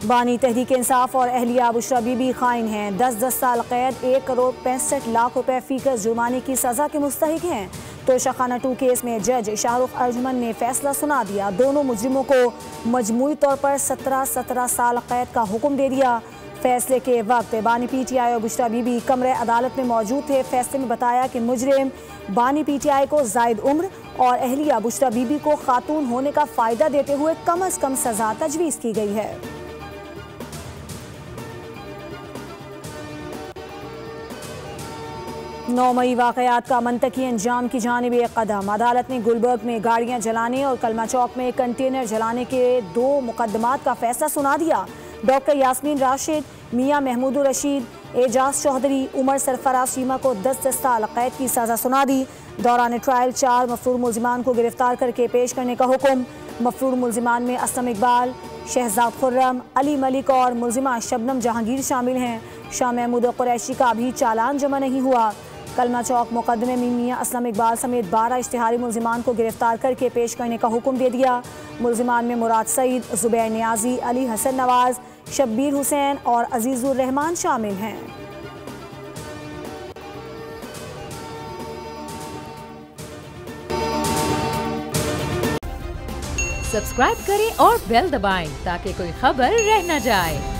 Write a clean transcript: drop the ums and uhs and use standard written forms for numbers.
बानी तहरीक इंसाफ और अहलिया बुशरा बीबी खाइन हैं। 10-10 साल कैद, 1 करोड़ 65 लाख रुपए फीकस जुर्माने की सजा के मुस्तहिक हैं। तोशाखाना 2 केस में जज शाहरुख अर्जुमन ने फैसला सुना दिया। दोनों मुजरिमों को मजमूई तौर पर 17 साल कैद का हुक्म दे दिया। फैसले के वक्त बानी PTI और बुशरा बीबी कमरे अदालत में मौजूद थे। फैसले में बताया कि मुजरिम बानी PTI को जायद उम्र और अहलिया बुशरा बीबी को खातून होने का फ़ायदा देते हुए कम अज़ कम सज़ा तजवीज़ की गई है। 9 मई वाक़यात का मंतकी अंजाम की जानिब एक कदम। अदालत ने गुलबर्ग में गाड़ियाँ जलाने और कलमा चौक में कंटेनर जलाने के 2 मुकदमात का फैसला सुना दिया। डॉक्टर यास्मीन राशिद, मियाँ महमूद रशीद, एजाज चौधरी, उमर सरफराज शीमा को 10-10 साल कैद की सज़ा सुना दी। दौरान ट्रायल 4 मफरूर मुल्जिमान को गिरफ्तार करके पेश करने का हुक्म। मफरूर मुल्जिमान में असलम इकबाल, शहजाद खुर्रम, अली मलिक और मुल्जिमा शबनम जहांगीर शामिल हैं। शाह महमूद कुरैशी का अभी चालान जमा नहीं हुआ। कलमा चौक मुकदमे में मियाँ असलम इकबाल समेत 12 इश्तिहारी मुल्जिमान को गिरफ्तार करके पेश करने का हुक्म दे दिया। मुल्जिमान में मुराद सईद, जुबैर नियाजी, अली हसन नवाज, शब्बीर हुसैन और अजीजुर रहमान शामिल हैं। सब्सक्राइब करें और बेल दबाएं ताकि कोई खबर रह न जाए।